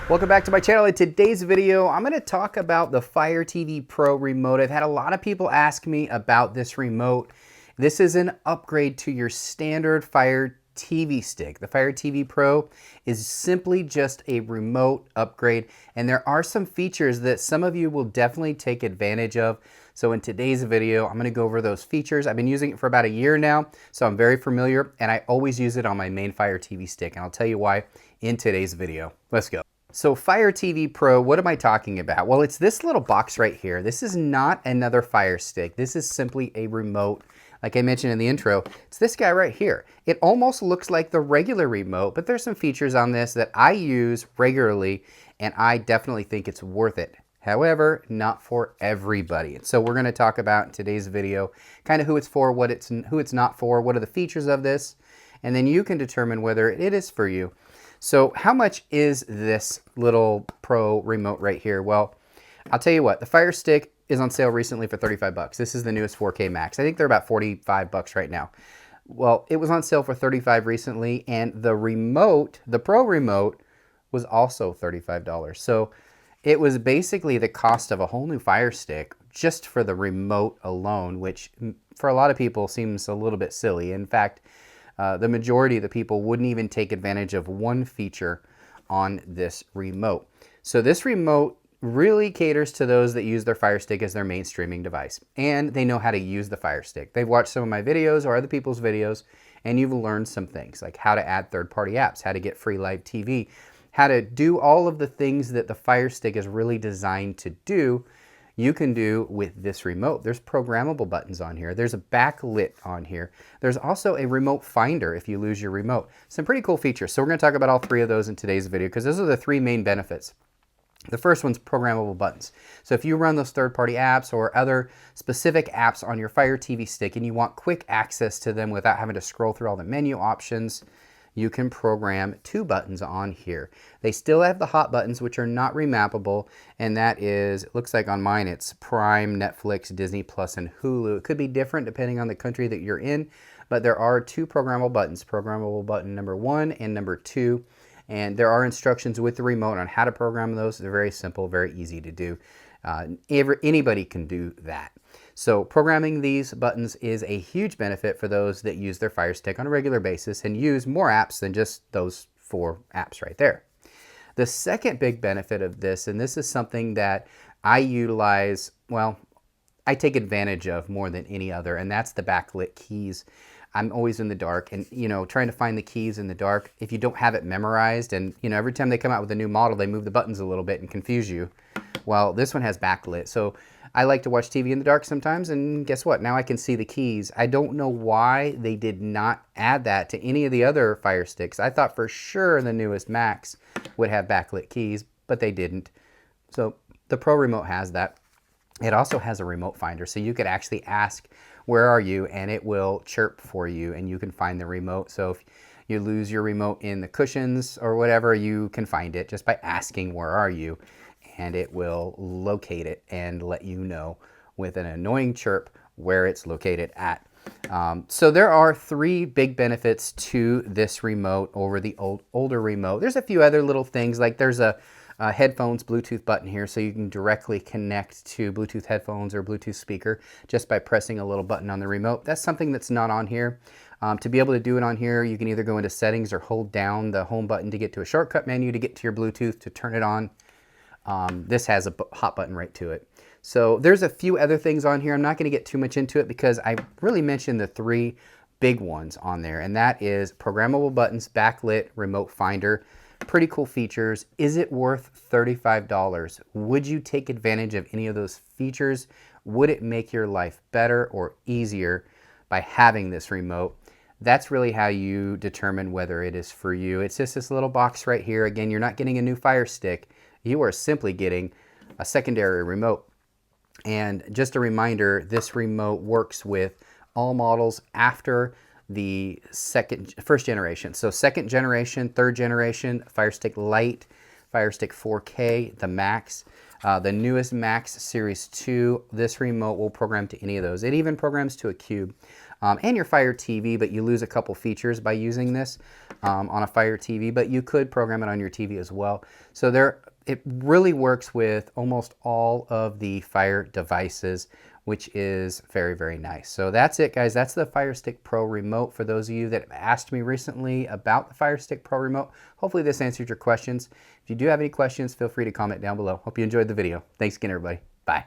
Welcome back to my channel. In today's video, I'm going to talk about the Fire TV Pro remote. I've had a lot of people ask me about this remote. This is an upgrade to your standard Fire TV stick. The Fire TV Pro is simply just a remote upgrade, and there are some features that some of you will definitely take advantage of. So in today's video, I'm going to go over those features. I've been using it for about a year now, so I'm very familiar, and I always use it on my main Fire TV stick, and I'll tell you why in today's video. Let's go. So Fire TV Pro, what am I talking about? Well, it's this little box right here. This is not another Fire Stick. This is simply a remote. Like I mentioned in the intro, it's this guy right here. It almost looks like the regular remote, but there's some features on this that I use regularly, and I definitely think it's worth it. However, not for everybody. So we're going to talk about in today's video kind of who it's for, who it's not for, what are the features of this, and then you can determine whether it is for you. So how much is this little Pro remote right here? Well, I'll tell you what, the Fire Stick is on sale recently for 35 bucks. This is the newest 4K Max. I think they're about 45 bucks right now. Well, it was on sale for 35 recently, and the remote, the Pro remote, was also $35. So it was basically the cost of a whole new Fire Stick just for the remote alone, which for a lot of people seems a little bit silly. In fact, the majority of the people wouldn't even take advantage of one feature on this remote. So this remote really caters to those that use their Fire Stick as their main streaming device, and they know how to use the Fire Stick. They've watched some of my videos or other people's videos, and you've learned some things like how to add third-party apps, how to get free live TV, how to do all of the things that the Fire Stick is really designed to do. You can do with this remote. There's programmable buttons on here. There's a backlit on here. There's also a remote finder if you lose your remote. Some pretty cool features. So we're going to talk about all three of those in today's video because those are the three main benefits. The first one's programmable buttons. So if you run those third-party apps or other specific apps on your Fire TV stick and you want quick access to them without having to scroll through all the menu options, you can program two buttons on here. They still have the hot buttons, which are not remappable, and that is, it looks like on mine it's Prime, Netflix, Disney Plus, and Hulu. It could be different depending on the country that you're in, but there are two programmable buttons, programmable button number 1 and number 2, and there are instructions with the remote on how to program those. They're very simple, very easy to do. Anybody can do that. So programming these buttons is a huge benefit for those that use their Fire Stick on a regular basis and use more apps than just those 4 apps right there. The second big benefit of this, and this is something that I utilize, well, I take advantage of more than any other, and that's the backlit keys. I'm always in the dark, and trying to find the keys in the dark, if you don't have it memorized, and every time they come out with a new model, they move the buttons a little bit and confuse you. Well, this one has backlit, so I like to watch TV in the dark sometimes, and guess what? Now I can see the keys. I don't know why they did not add that to any of the other Fire Sticks. I thought for sure the newest Max would have backlit keys, but they didn't. So the Pro remote has that. It also has a remote finder, so you could actually ask, where are you? And it will chirp for you, and you can find the remote. So if you lose your remote in the cushions or whatever, you can find it just by asking, where are you? And it will locate it and let you know with an annoying chirp where it's located at. So there are 3 big benefits to this remote over the older remote. There's a few other little things, like there's a headphones Bluetooth button here, so you can directly connect to Bluetooth headphones or Bluetooth speaker just by pressing a little button on the remote. That's something that's not on here. To be able to do it on here, you can either go into settings or hold down the home button to get to a shortcut menu to get to your Bluetooth to turn it on. This has a hot button right to it. So there's a few other things on here. I'm not going to get too much into it because I really mentioned the 3 big ones on there, and that is programmable buttons, backlit, remote finder. Pretty cool features. Is it worth $35? Would you take advantage of any of those features? Would it make your life better or easier by having this remote? That's really how you determine whether it is for you. It's just this little box right here. Again, you're not getting a new Fire Stick. You are simply getting a secondary remote. And just a reminder, this remote works with all models after the first generation. So second generation, third generation, Fire Stick Lite, Fire Stick 4K, the Max, the newest Max Series 2. This remote will program to any of those. It even programs to a Cube. and your Fire TV, but you lose a couple features by using this on a Fire TV, but you could program it on your TV as well. So it really works with almost all of the Fire devices, which is very, very nice. So that's it, guys. That's the FIRESTICK Pro remote. For those of you that have asked me recently about the FIRESTICK Pro remote, hopefully this answered your questions. If you do have any questions, feel free to comment down below. Hope you enjoyed the video. Thanks again, everybody. Bye.